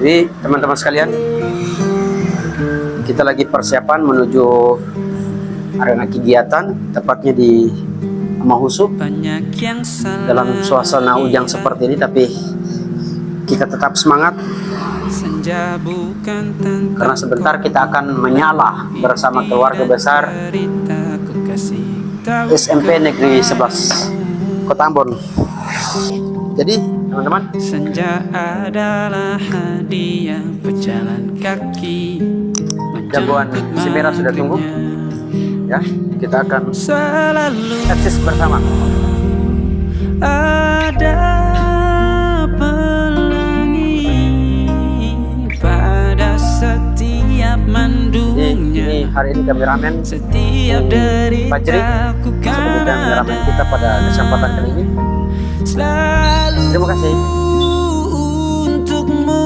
Jadi teman-teman sekalian, kita lagi persiapan menuju arena kegiatan, tepatnya di Mahusu. Dalam suasana ujang seperti ini, tapi kita tetap semangat karena sebentar kita akan menyala bersama keluarga besar SMP Negeri 11 Kota Ambon. Jadi teman-teman, senja adalah hadiah pejalan kaki. jagoan si merah sudah tunggu ya, kita akan Selalu eksis bersama. ada pelangi pada setiap Jadi mendungnya. ini hari ini kameramen Setiap Fajri deritaku sebagai kameramen kita pada kesempatan kali ini. selalu Terima kasih. untukmu,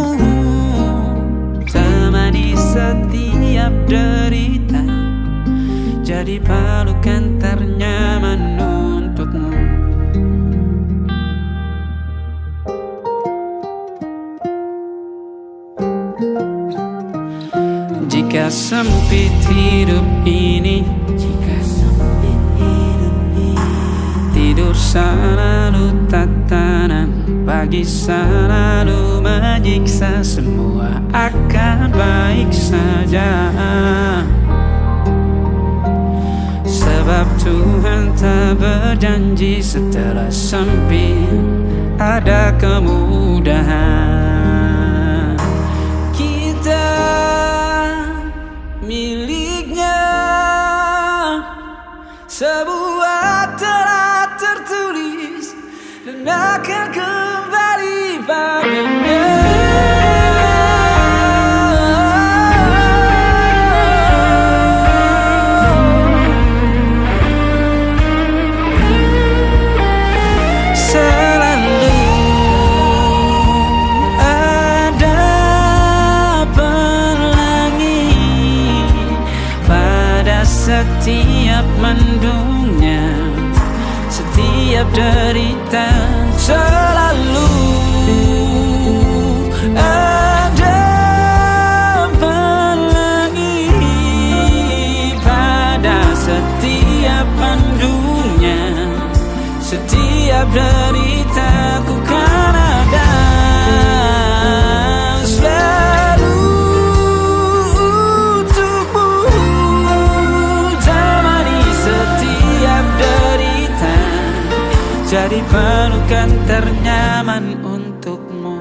temani setiap derita, jadi pelukan ternyaman untukmu. Jika sempit hidup ini, tidur selalu tatanan, pagi selalu menyiksa, semua akan baik saja. Sebab Tuhan tak berjanji setelah sempit ada kemudahan. Kita miliknya sebuah telah tertulis dan akan kembali padanya. Selalu ada pelangi pada setiap mendungnya, setiap derita. Selalu ada pelangi pada setiap mendungnya, setiap derita ku kan ada. Selalu untukmu, temani setiap derita, jadi pelukan ternyaman untukmu.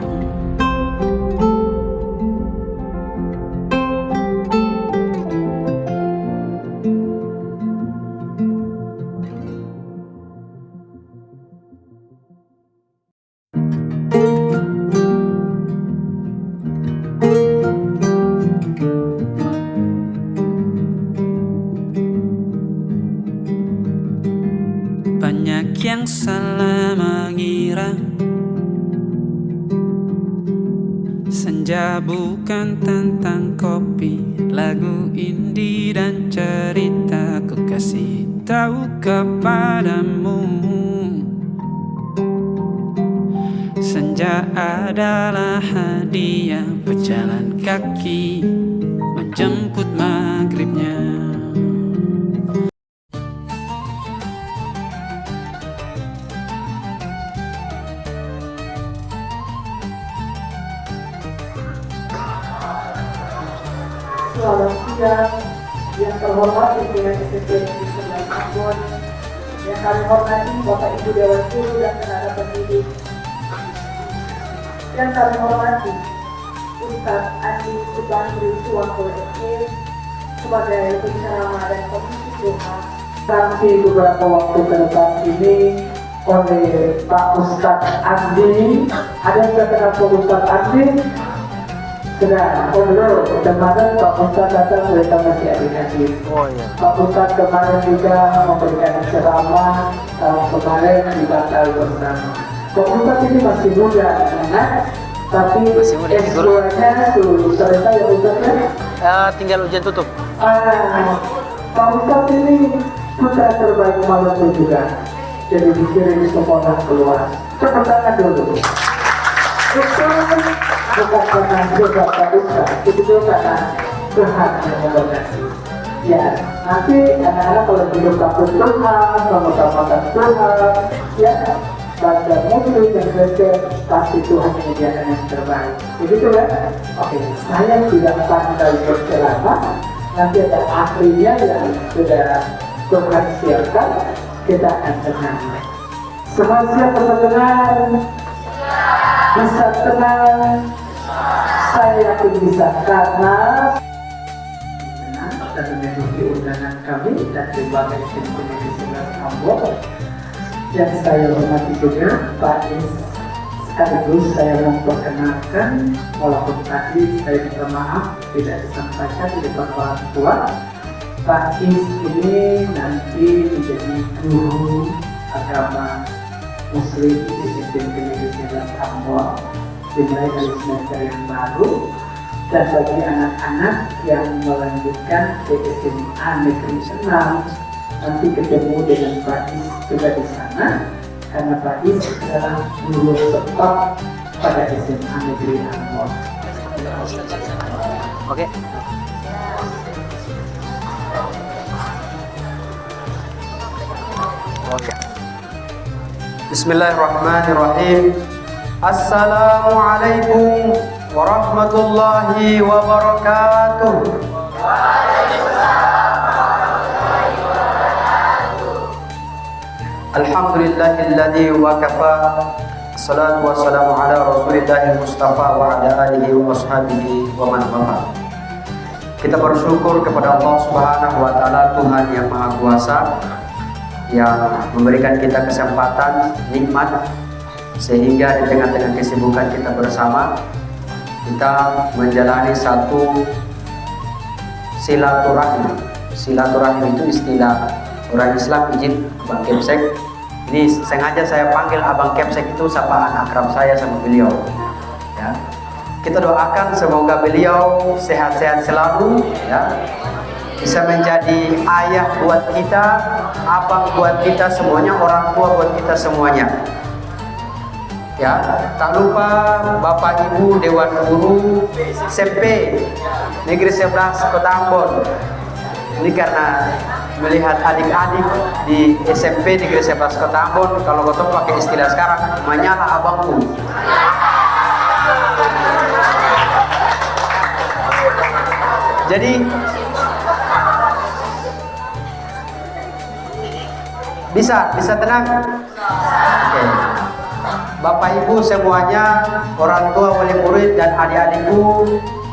Banyak yang salah mengira senja bukan tentang kopi, lagu indie dan cerita. Ku kasih tahu kepadamu, senja adalah hadiah pejalan kaki menjemput maghribnya. Selamat siang, yang terhormat pimpinan SMP Negeri 11 Ambon, yang kami hormati Bapak Ibu Dewan Guru dan tenaga pendidik, yang kami hormati Ustadz Andi Subandri Suwako SP sebagai pencerama dan komisi doa. Nanti beberapa waktu ke depan ini oleh Pak Ustadz Andi, ada yang sudah kenal Pak Ustadz Andi? Sudah, dulu kemarin Pak Ustadz datang mereka masih adik-adik. Oh iya. Pak Ustadz kemarin juga memberikan ceramah, kemarin kita tahu bersama. Pak Ustadz ini masih muda, tapi Masih muda, S2-nya sudah selesai ya Ustadz ya? Tinggal ujian tutup. Pak Ustadz ini putra terbaik Maluku juga, jadi dikirim sekolah keluar. Tepuk tangan dulu. Untuk bukan karena dosa praduga, itu juga karena Tuhan yang membatasi. Ya, nanti anak-anak kalau hidup takut Tuhan, mengutamakan Tuhan, ya, baca Muslim dan Kristen, pasti Tuhan menyediakan yang terbaik. Begitu ya? Oke, saya tidak pandai berceramah, nanti ada ahlinya yang sudah Tuhan siapkan, kita akan tenang. Semua siap mendengar? Bisa tenang? Saya yakin bisa, karena dan memenuhi undangan kami dan berbagai jenis Ambon. Yang saya hormati juga Pak Is, sekaligus saya memperkenalkan, walaupun tadi saya minta maaf tidak disampaikan di depan orang tua. Pak Is ini nanti menjadi guru agama Muslim di SMP Negeri 11 Ambon dimulai dari semester yang baru. Dan bagi anak-anak yang melanjutkan ke SMA Negeri 6, nanti ketemu dengan Pak Is juga di sana, karena Pak Is adalah guru tetap pada SMA Negeri Ambon. Oke. Bismillahirrahmanirrahim. Assalamualaikum warahmatullahi wabarakatuh. Alhamdulillahilladzi wa kafa. Assalatu wassalamu ala rasulillahil mustafa wa ala alihi wa ashabihi wa man wafa. Kita bersyukur kepada Allah Subhanahu wa taala, Tuhan yang Maha Kuasa, yang memberikan kita kesempatan, nikmat, sehingga di tengah-tengah kesibukan kita bersama, kita menjalani satu silaturahim. Silaturahim itu istilah orang Islam, izin Abang Kepsek. Ini sengaja saya panggil Abang Kepsek, itu sapaan akrab saya sama beliau. Ya. Kita doakan semoga beliau sehat-sehat selalu, ya. Bisa menjadi ayah buat kita, abang buat kita semuanya, orang tua buat kita semuanya. Ya, tak lupa Bapak Ibu Dewan Guru SMP Negeri 11 Kota Ambon. Ini karena melihat adik-adik di SMP Negeri 11 Kota Ambon, kalau betul pakai istilah sekarang, menyala abangku. Jadi bisa tenang. Oke. Bapak Ibu semuanya, orang tua, wali murid dan adik-adikku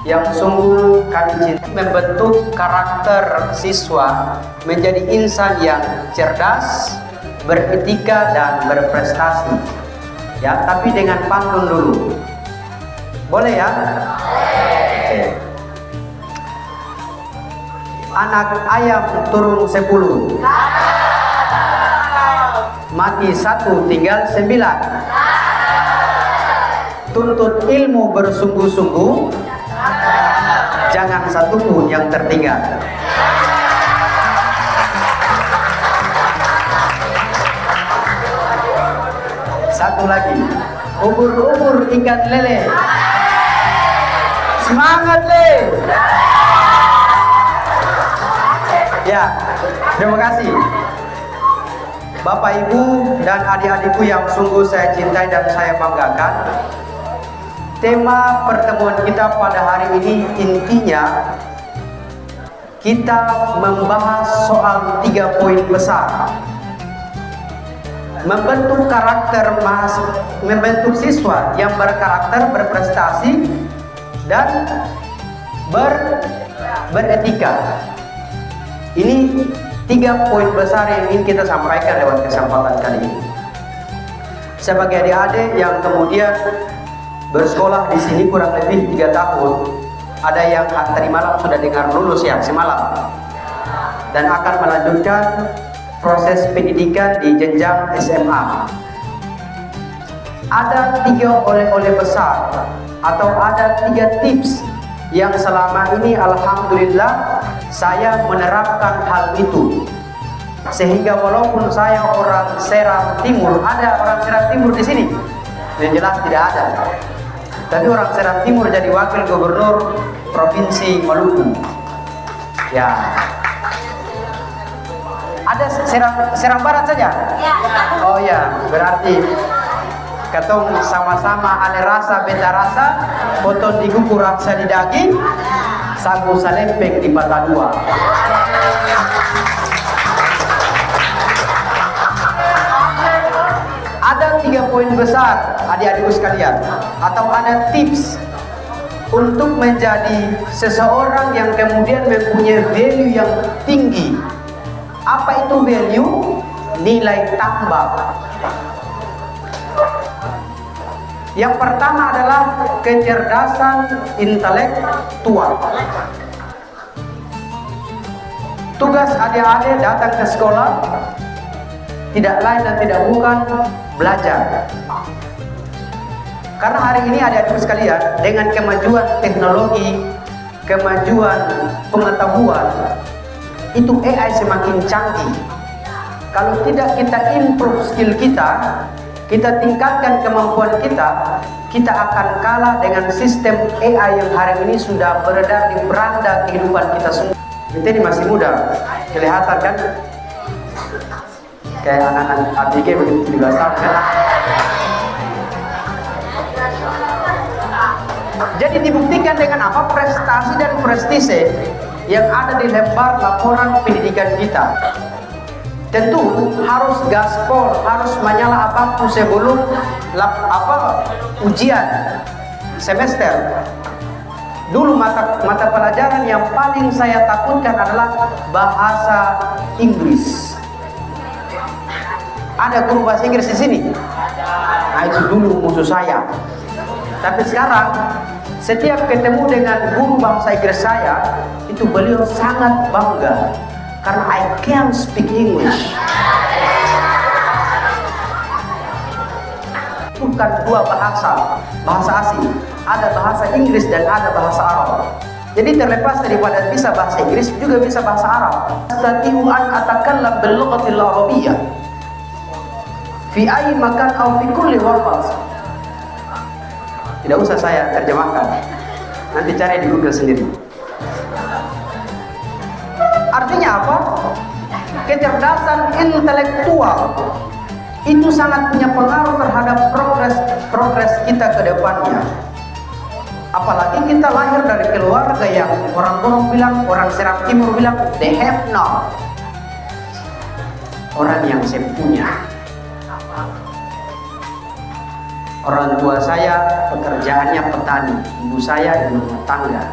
yang sungguh kami cintai, membentuk karakter siswa menjadi insan yang cerdas, beretika dan berprestasi. Ya, tapi dengan pantun dulu. Boleh ya? Oke. Anak ayam turun 10, mati 1 tinggal 9. Tuntut ilmu bersungguh-sungguh, jangan satu pun yang tertinggal. Satu lagi, ubur-ubur ikan lele. Semangat le. Ya, terima kasih Bapak Ibu dan adik-adikku yang sungguh saya cintai dan saya banggakan. Tema pertemuan kita pada hari ini intinya kita membahas soal 3 poin besar. Membentuk membentuk siswa yang berkarakter, berprestasi dan beretika. Ini 3 poin besar yang ingin kita sampaikan lewat kesempatan kali ini. Sebagai adik-adik yang kemudian bersekolah di sini kurang lebih 3 tahun, ada yang tadi malam sudah dengar lulus ya, semalam, dan akan melanjutkan proses pendidikan di jenjang SMA. Ada 3 oleh-oleh besar atau ada 3 tips yang selama ini alhamdulillah saya menerapkan hal itu, sehingga walaupun saya orang Seram Timur, ada orang Seram Timur di sini? Yang jelas tidak ada. Tapi orang Seram Timur jadi wakil gubernur Provinsi Maluku. Ya. Ada Seram Barat saja? Oh ya, berarti ketong sama-sama ale rasa beta rasa, potong di kuku rasa di daging, sagu salempeng di mata dua. Ada 3 poin besar adik-adikku sekalian, atau ada tips untuk menjadi seseorang yang kemudian mempunyai value yang tinggi. Apa itu value? Nilai tambah. Yang pertama adalah kecerdasan intelektual. Tugas adik-adik datang ke sekolah tidak lain dan tidak bukan belajar. Karena hari ini adik-adik sekalian, dengan kemajuan teknologi, kemajuan pengetahuan, itu AI semakin canggih. Kalau tidak kita improve skill kita tingkatkan kemampuan kita, kita akan kalah dengan sistem AI yang hari ini sudah beredar di beranda kehidupan kita semua. Kita ini masih muda, kelihatan kan? Kayak anak-anak ABG begitu 17 tahun kan? Jadi dibuktikan dengan apa? Prestasi dan prestise yang ada di lembar laporan pendidikan kita. Tentu harus gaspol, harus menyala abangku sebelum ujian semester. Dulu mata pelajaran yang paling saya takutkan adalah bahasa Inggris. Ada guru bahasa Inggris di sini? Nah, itu dulu musuh saya. Tapi sekarang setiap ketemu dengan guru bahasa Inggris saya, itu beliau sangat bangga karena I can speak English. Bukan dua bahasa asing. Ada bahasa Inggris dan ada bahasa Arab. Jadi terlepas daripada bisa bahasa Inggris, juga bisa bahasa Arab. Astati'u an atakallam bil lughatil arabiyyah fi ayyi makan aw fi kulli waqt. Tidak usah saya terjemahkan. Nanti cari di Google sendiri. Artinya apa? Kecerdasan intelektual itu sangat punya pengaruh terhadap progres kita ke depannya. Apalagi kita lahir dari keluarga yang orang bilang, orang Seram Timur bilang, they have no. Orang yang sempunya. Orang tua saya pekerjaannya petani, ibu saya ibu rumah tangga.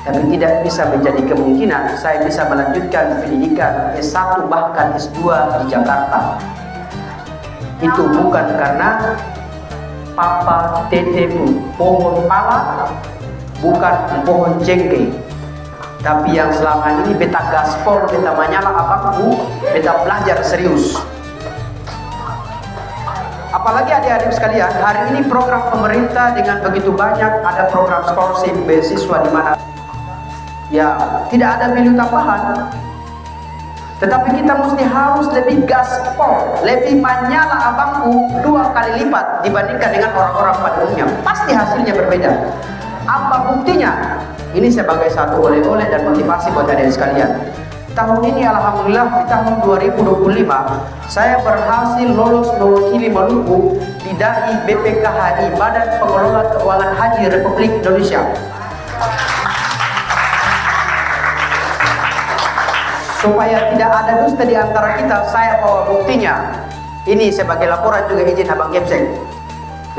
Tapi tidak bisa menjadi kemungkinan saya bisa melanjutkan pendidikan S1 bahkan S2 di Jakarta. Itu bukan karena papa tete pohon pala, bukan pohon jengke. Tapi yang selama ini beta gaspol, beta menyala abangku, beta belajar serius. Apalagi adik-adik sekalian, hari ini program pemerintah dengan begitu banyak, ada program scholarship beasiswa di mana ya tidak ada value tambahan. Tetapi kita mesti harus lebih gaspol, lebih menyala abangku 2 kali lipat dibandingkan dengan orang-orang pada umumnya. Pasti hasilnya berbeda. Apa buktinya? Ini sebagai satu oleh-oleh dan motivasi buat adik-adik sekalian. Tahun ini alhamdulillah di tahun 2025 saya berhasil lolos mewakili Maluku di DAI BPKHI, Badan Pengelola Keuangan Haji Republik Indonesia. Supaya tidak ada dusta di antara kita, saya bawa buktinya. Ini sebagai laporan juga izin Abang Gepsek.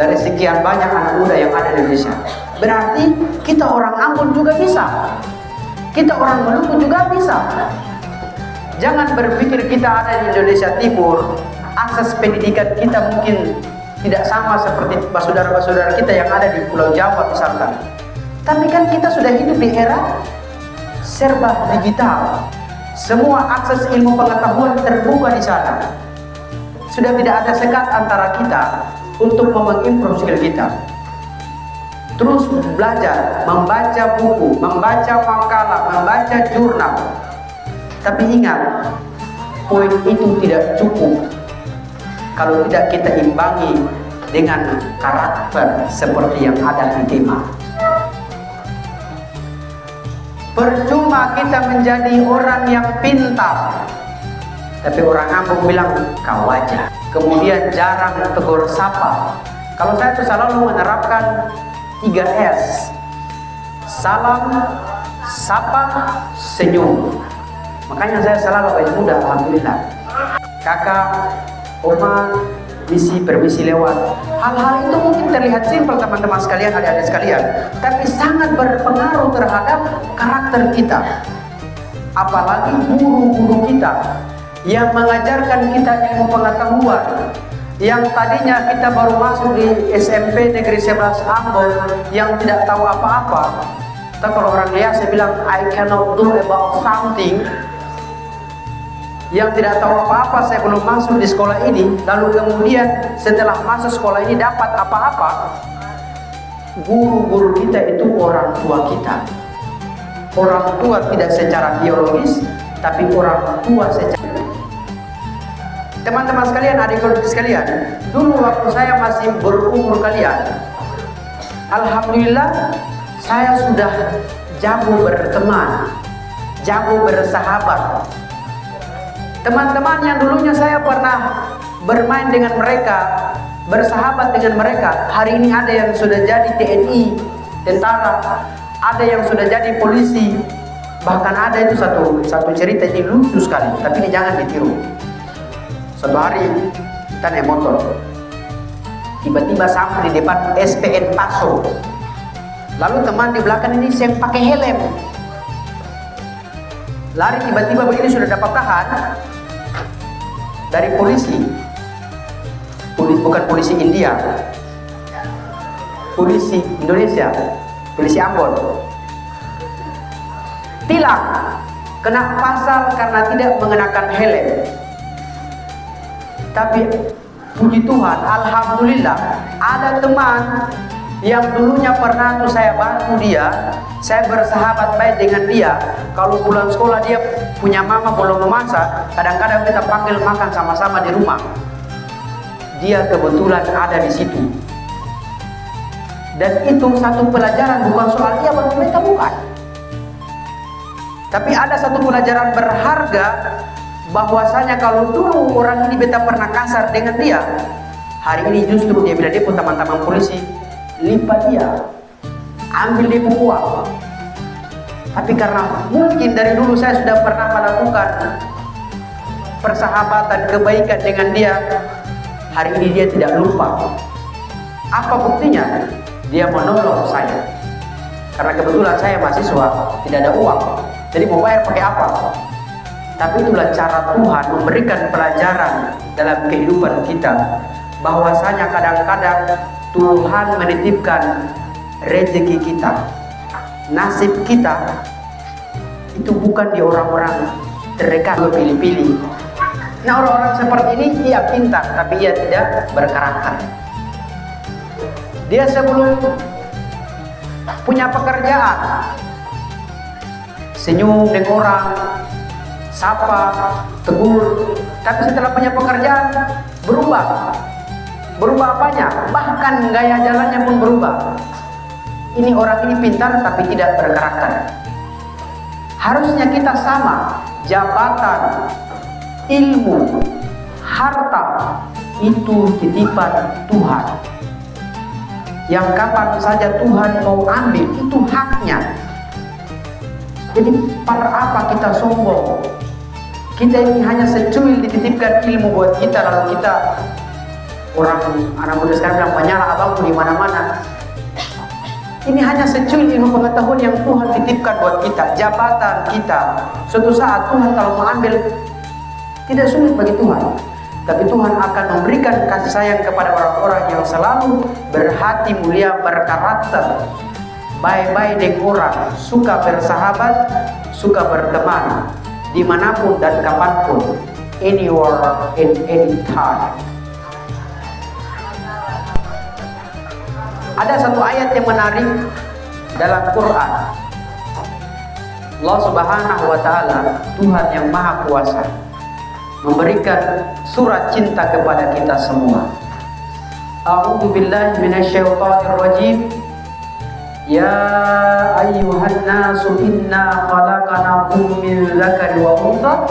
Dari sekian banyak anak muda yang ada di Indonesia. Berarti kita orang Ambon juga bisa. Kita orang Maluku juga bisa. Jangan berpikir kita ada di Indonesia Timur, akses pendidikan kita mungkin tidak sama seperti saudara-saudara kita yang ada di Pulau Jawa misalkan. Tapi kan kita sudah hidup di era serba digital. Semua akses ilmu pengetahuan terbuka di sana. Sudah tidak ada sekat antara kita untuk mengimprove skill kita. Terus belajar, membaca buku, membaca makalah, membaca jurnal. Tapi ingat, poin itu tidak cukup kalau tidak kita imbangi dengan karakter seperti yang ada di tema. Percuma kita menjadi orang yang pintar, tapi orang Ambon bilang kau aja. Kemudian jarang tegur sapa. Kalau saya tuh selalu menerapkan 3S. Salam, sapa, senyum. Makanya saya selalu awet muda, alhamdulillah. Kakak, oma, permisi lewat. Hal-hal itu mungkin terlihat simpel teman-teman sekalian, adik-adik sekalian, tapi sangat berpengaruh terhadap karakter kita. Apalagi guru-guru kita yang mengajarkan kita ilmu pengetahuan, yang tadinya kita baru masuk di SMP Negeri 11 Ambon yang tidak tahu apa-apa. Tapi kalau orang biasa bilang I cannot do about something, yang tidak tahu apa-apa, saya belum masuk di sekolah ini, lalu kemudian setelah masuk sekolah ini dapat apa-apa. Guru-guru kita itu orang tua kita. Orang tua tidak secara biologis, tapi orang tua secara... Teman-teman sekalian, adik-adik sekalian, dulu waktu saya masih berumur kalian, alhamdulillah saya sudah jago berteman, jago bersahabat. Teman-teman yang dulunya saya pernah bermain dengan mereka, bersahabat dengan mereka, hari ini ada yang sudah jadi TNI, tentara, ada yang sudah jadi polisi, bahkan ada itu satu cerita ini lucu sekali, tapi ini jangan ditiru. Suatu hari kita naik motor, tiba-tiba sampai di depan SPN Paso, lalu teman di belakang ini yang pakai helm lari, tiba-tiba begini sudah dapat tahan dari polisi, bukan polisi India, polisi Indonesia, polisi Ambon, tilang, kena pasal karena tidak mengenakan helm. Tapi puji Tuhan, alhamdulillah ada teman yang dulunya pernah tuh saya bantu dia, saya bersahabat baik dengan dia. Kalau pulang sekolah dia punya mama belum memasak, kadang-kadang kita panggil makan sama-sama di rumah. Dia kebetulan ada di situ. Dan itu satu pelajaran, bukan soal dia bagi mereka, bukan. Tapi ada satu pelajaran berharga, bahwasanya kalau dulu orang ini beta pernah kasar dengan dia, hari ini justru dia bilang dia pun teman-teman polisi lipat dia, ambil dia uang. Tapi karena mungkin dari dulu saya sudah pernah melakukan persahabatan kebaikan dengan dia, hari ini dia tidak lupa. Apa buktinya? Dia menolong saya. Karena kebetulan saya mahasiswa, tidak ada uang, jadi mau bayar pakai apa? Tapi itulah cara Tuhan memberikan pelajaran dalam kehidupan kita, bahwasanya kadang-kadang Tuhan menitipkan rezeki kita, nasib kita itu bukan di orang-orang terdekat pilih-pilih. Nah, orang-orang seperti ini ia pintar tapi ia tidak berkarakter. Dia sebelum punya pekerjaan senyum dengan orang, sapa, tegur, tapi setelah punya pekerjaan berubah. Berubah apanya? Bahkan gaya jalannya pun berubah. Ini orang ini pintar tapi tidak berkarakter. Harusnya kita sama, jabatan, ilmu, harta itu titipan Tuhan. Yang kapan saja Tuhan mau ambil itu haknya. Jadi para apa kita sombong? Kita ini hanya secuil dititipkan ilmu buat kita, lalu kita orang anak muda sekarang bilang menyala abangku di mana-mana. Ini hanya secuil ilmu pengetahuan yang Tuhan titipkan buat kita, jabatan kita. Suatu saat Tuhan kalau mengambil tidak sulit bagi Tuhan, tapi Tuhan akan memberikan kasih sayang kepada orang-orang yang selalu berhati mulia, berkarakter, baik-baik dengan orang, suka bersahabat, suka berteman, dimanapun dan kapanpun, anywhere in any time. Ada satu ayat yang menarik dalam Quran. Allah Subhanahu wa Ta'ala, Tuhan yang Maha Kuasa, memberikan surat cinta kepada kita semua. A'udzu billahi minasyaitonir rajim. Ya ayyuhan nasu inna khalaqnakum min dzakari wa untha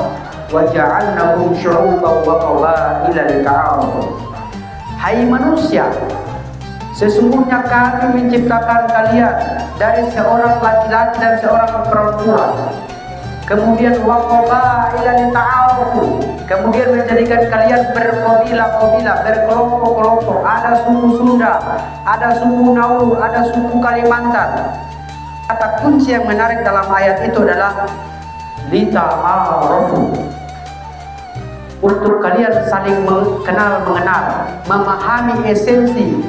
wa ja'alnakum syu'uban wa qabaila lita'arafu. Hai manusia, sesungguhnya kami menciptakan kalian dari seorang laki-laki dan seorang perempuan. Kemudian wa qabaila lita'arafu, kemudian menjadikan kalian berkabilah-kabilah, berkelompok-kelompok. Ada suku Sunda, ada suku Nauru, ada suku Kalimantan. Kata kunci yang menarik dalam ayat itu adalah lita'arafu, untuk kalian saling mengenal, memahami esensi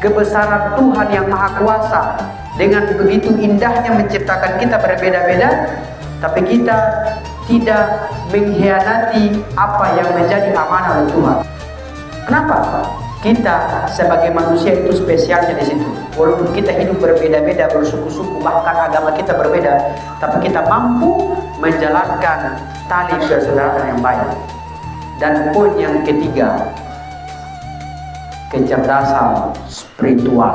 kebesaran Tuhan yang Maha Kuasa. Dengan begitu indahnya menciptakan kita berbeda-beda, tapi kita tidak mengkhianati apa yang menjadi amanah oleh Tuhan. Kenapa? Kita sebagai manusia itu spesialnya di situ. Walaupun kita hidup berbeda-beda, bersuku-suku, bahkan agama kita berbeda, tapi kita mampu menjalankan tali persaudaraan yang baik. Dan poin yang ketiga, kecerdasan spiritual.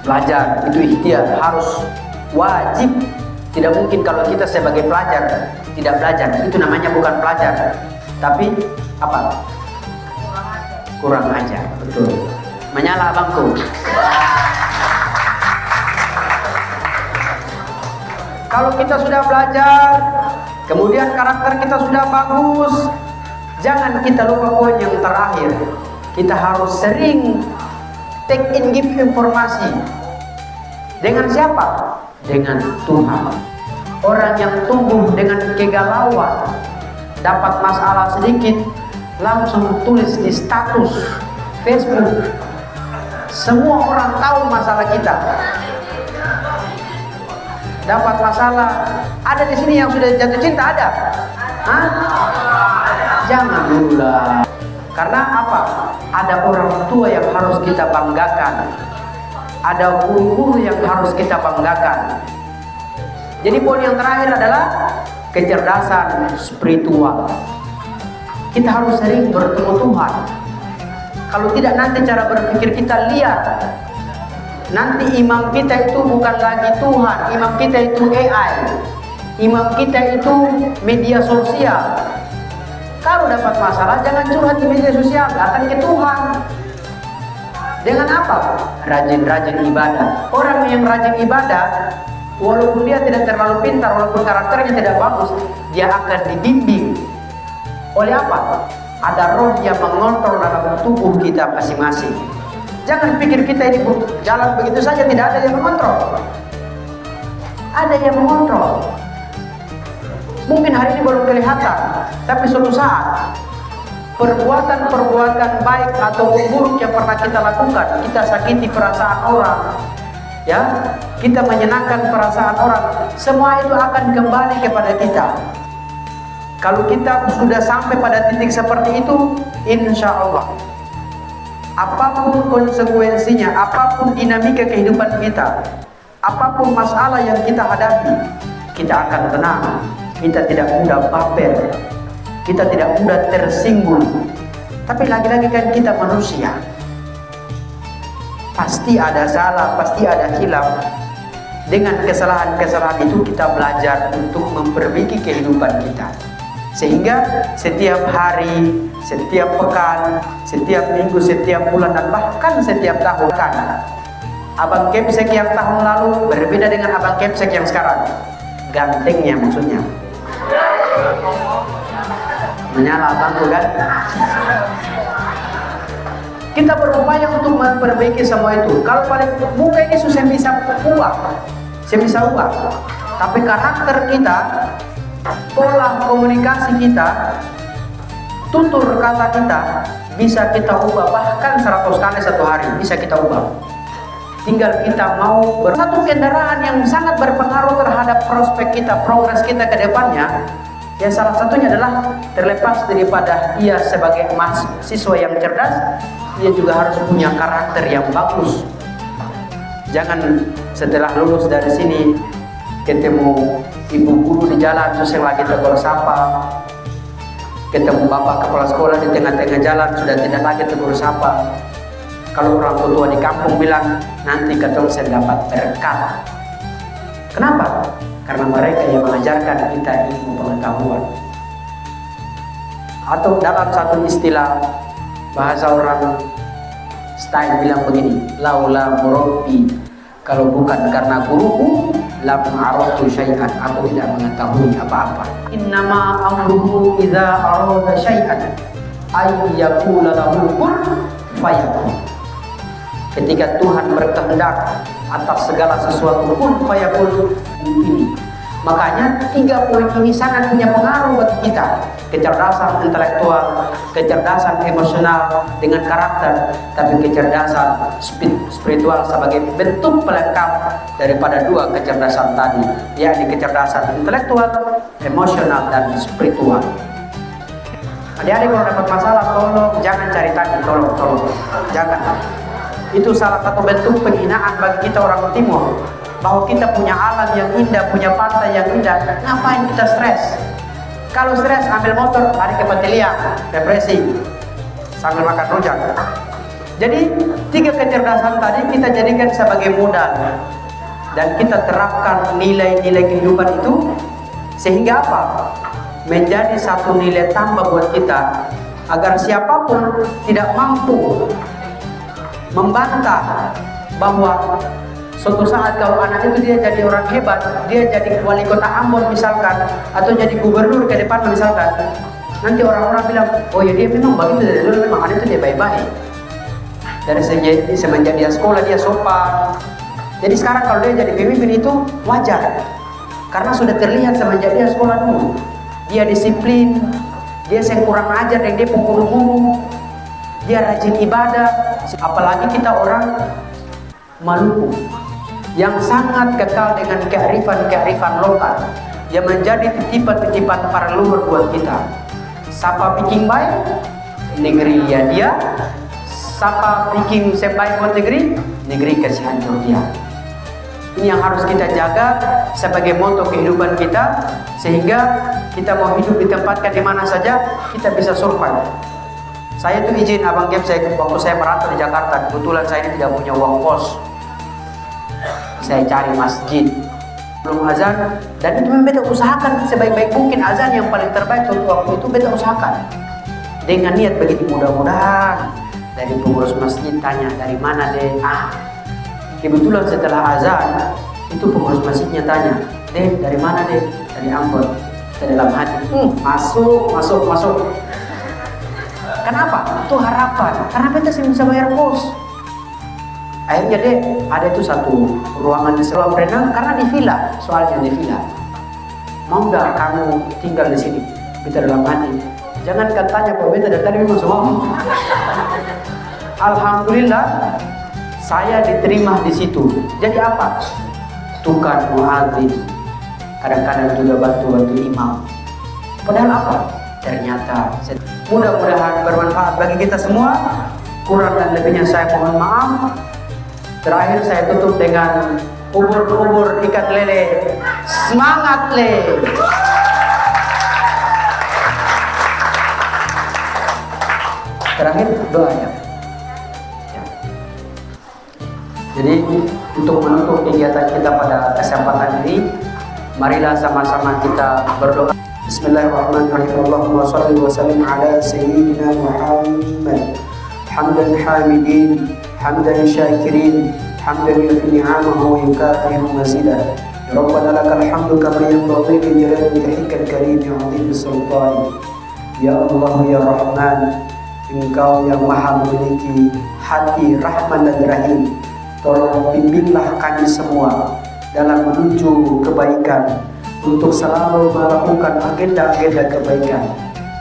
Belajar itu ikhtiar, harus wajib. Tidak mungkin kalau kita sebagai pelajar tidak belajar. Itu namanya bukan pelajar, tapi apa? Kurang ajar. Betul. Menyala abangku. Kalau kita sudah belajar, kemudian karakter kita sudah bagus, jangan kita lupa poin yang terakhir. Kita harus sering take in, give informasi. Dengan siapa? Dengan Tuhan. Orang yang tumbuh dengan kegalauan, dapat masalah sedikit, langsung tulis di status Facebook. Semua orang tahu masalah kita. Dapat masalah, ada di sini yang sudah jatuh cinta, ada? Hah? Jangan dulu lah. Karena apa? Ada orang tua yang harus kita banggakan. Ada guru-guru yang harus kita banggakan. Jadi poin yang terakhir adalah kecerdasan spiritual. Kita harus sering bertemu Tuhan. Kalau tidak, nanti cara berpikir kita liar. Nanti imam kita itu bukan lagi Tuhan, imam kita itu AI, imam kita itu media sosial. Kalau dapat masalah, jangan curhat di media sosial, datang ke Tuhan. Dengan apa? Rajin-rajin ibadah. Orang yang rajin ibadah, walaupun dia tidak terlalu pintar, walaupun karakternya tidak bagus, dia akan dibimbing. Oleh apa? Ada roh yang mengontrol dalam tubuh kita masing-masing. Jangan pikir kita ini jalan begitu saja, tidak ada yang mengontrol. Ada yang mengontrol. Mungkin hari ini belum kelihatan, tapi suatu saat perbuatan-perbuatan baik atau buruk yang pernah kita lakukan, kita sakiti perasaan orang, ya, kita menyenangkan perasaan orang, semua itu akan kembali kepada kita. Kalau kita sudah sampai pada titik seperti itu, insya Allah, apapun konsekuensinya, apapun dinamika kehidupan kita, apapun masalah yang kita hadapi, kita akan tenang. Kita tidak mudah baper, kita tidak mudah tersinggung. Tapi lagi-lagi kan kita manusia, pasti ada salah, pasti ada hilaf. Dengan kesalahan-kesalahan itu kita belajar untuk memperbaiki kehidupan kita. Sehingga setiap hari, setiap pekan, setiap minggu, setiap bulan, dan bahkan setiap tahun kan, Abang Kepsek yang tahun lalu berbeda dengan Abang Kepsek yang sekarang. Gantengnya maksudnya. Menyala abangku kan? Kita berupaya untuk memperbaiki semua itu. Kalau paling muka ini susah bisa ubah, tapi karakter kita, pola komunikasi kita, tutur kata kita bisa kita ubah, bahkan 100 kali satu hari bisa kita ubah. Tinggal kita mau satu kendaraan yang sangat berpengaruh terhadap prospek kita, progres kita ke depannya. Ya, salah satunya adalah terlepas daripada ia sebagai mahasiswa yang cerdas, ia juga harus punya karakter yang bagus. Jangan setelah lulus dari sini ketemu ibu guru di jalan terus yang lagi tegur sapa, ketemu bapak kepala sekolah di tengah-tengah jalan sudah tidak lagi tegur sapa. Kalau orang tua di kampung bilang nanti ketemu saya dapat berkat. Kenapa? Karena mereka yang mengajarkan kita ilmu pengetahuan. Atau dalam satu istilah bahasa orang style bilang begini, laula murabbi, kalau bukan karena guruku lam aratu syai'an, aku tidak mengetahui apa-apa. Innama amruhu idza arada syai'an ay yaqula lahu kun fayakun. Ketika Tuhan berkehendak atas segala sesuatu kun fayakun ini. Makanya 3 poin ini sangat punya pengaruh bagi kita. Kecerdasan intelektual, kecerdasan emosional dengan karakter, tapi kecerdasan spiritual sebagai bentuk pelengkap daripada 2 kecerdasan tadi, yakni kecerdasan intelektual, emosional, dan spiritual. Adik-adik kalau dapat masalah, tolong jangan cari tanya, tolong jangan. Itu salah satu bentuk penghinaan bagi kita orang Timur, bahwa kita punya alam yang indah, punya pantai yang indah, ngapain kita stres? Kalau stres ambil motor, lari ke Patelia, refreshing sambil makan rujak. Jadi 3 kecerdasan tadi kita jadikan sebagai modal dan kita terapkan nilai-nilai kehidupan itu, sehingga apa? Menjadi satu nilai tambah buat kita, agar siapapun tidak mampu membantah bahwa suatu saat kalau anak itu dia jadi orang hebat, dia jadi wali kota Ambon misalkan, atau jadi gubernur ke depan misalkan, nanti orang-orang bilang, oh ya dia memang begitu dari dulu, memang anak itu dia baik-baik. Dari semenjak dia sekolah dia sopan. Jadi sekarang kalau dia jadi pemimpin itu wajar, karena sudah terlihat semenjak dia sekolah dulu. Dia disiplin, dia yang kurang ajar dan dia pengurung-urung, dia rajin ibadah. Apalagi kita orang Maluku yang sangat kekal dengan kearifan-kearifan lokal yang menjadi titipan-titipan para leluhur buat kita. Sapa bikin baik, negeri dia. Sapa bikin sebaik buat negeri kasih hancur dia. Ini yang harus kita jaga sebagai moto kehidupan kita, sehingga kita mau hidup ditempatkan di mana saja, kita bisa survive. Saya tuh izin Abang Gem, waktu saya merantau di Jakarta, kebetulan saya ini tidak punya uang kos. Saya cari masjid, belum azan, dan itu memang beta usahakan sebaik-baik mungkin azan yang paling terbaik untuk waktu itu beta usahakan. Dengan niat begini, mudah-mudahan dari pengurus masjid tanya dari mana deh. Kebetulan setelah azan itu pengurus masjidnya tanya, deh dari mana deh? Dari Ambon. Kita dalam hati, masuk. Kenapa? Itu harapan. Karena beta sih bisa bayar kos. Akhirnya deh ada itu satu ruangan di ruang renang, karena di villa, soalnya di villa. Mau nggak kamu tinggal di sini? Beta dalam hati, jangan tanya kalau beta dari tadi memang semua. Alhamdulillah saya diterima di situ. Jadi apa? Tukar muadzin, kadang-kadang juga bantu imam. Padahal apa? Ternyata mudah-mudahan bermanfaat bagi kita semua. Kurang dan lebihnya saya mohon maaf. Terakhir saya tutup dengan ubur-ubur ikat lele. Semangat le. Terakhir doa ya. Jadi untuk menutup kegiatan kita pada kesempatan ini, marilah sama-sama kita berdoa. Bismillahirrahmanirrahim. Allahumma shalli wa sallim ala sayyidina Muhammad. Hamdan hamidin, hamdan syakirin, hamdan yufi ni'amahu wa yukafiru mazidah. Rabbana lakal hamdu kama yanbaghi li jalali wajhikal karim wa 'azimi sultani. Ya Allah ya Rahman, Engkau yang Maha memiliki hati Rahman dan Rahim. Tolong bimbinglah kami semua dalam menuju kebaikan, untuk selalu melakukan agenda-agenda kebaikan.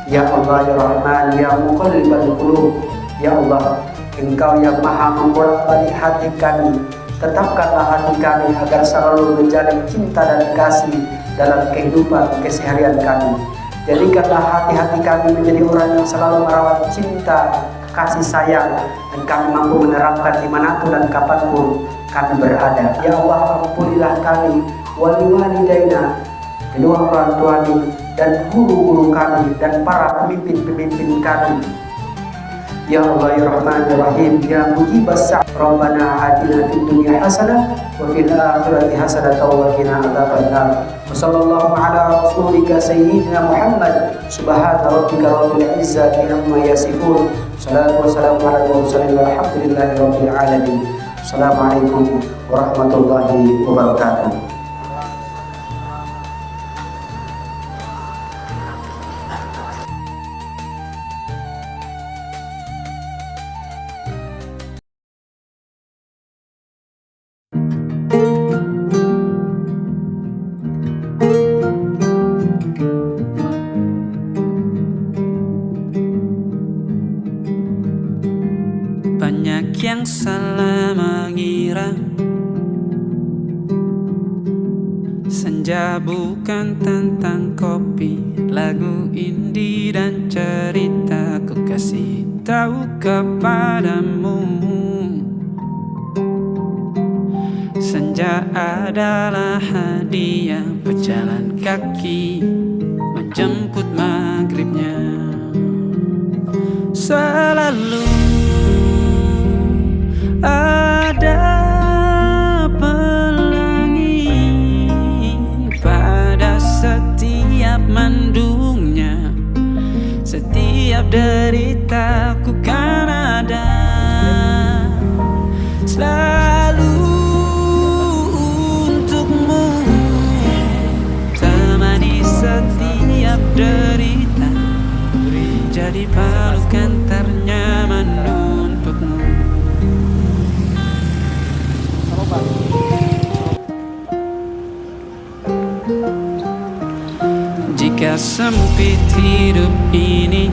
Ya Allah ya Rahman, ya Muqallibal Qulub, ya Allah, Engkau yang Maha membolak-balik hati kami. Tetapkanlah hati kami agar selalu menjalin cinta dan kasih dalam kehidupan keseharian kami. Jadikanlah hati-hati kami menjadi orang yang selalu merawat cinta, kasih sayang, dan kami mampu menerapkan dimanapun dan kapanpun kami berada. Ya Allah, ampunilah kami, wali walidaina, kedua orang tua kami, dan guru-guru kami, dan para pemimpin-pemimpin kami. Ya Allah ya Rahman ya Rahim ya Mujibas Sa'ad Rabbana atina fid dunya hasanah wa fil akhirati hasanah wa qina adzabannar. Wa sallallahu ala rasulika sayyidina Muhammad subhana rabbika rabbil izzati amma yasifun. Salatu wassalamu ala mursalin walhamdulillahi rabbil alamin. Assalamualaikum warahmatullahi wabarakatuh. Banyak yang salah mengira senja bukan tentang kopi, lagu indie dan cerita. Ku kasih tahu kepadamu, senja adalah hadiah pejalan kaki menjemput maghribnya. Selalu ada pelangi pada setiap mendungnya, setiap deritaku kan ada selalu untukmu, temani setiap derita, jadi pelukan ternyaman untukmu. Jika sempit hidup ini,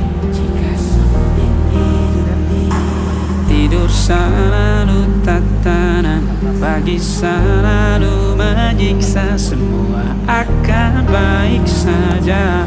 tidur selalu tatanan, pagi selalu menyiksa, semua akan baik saja.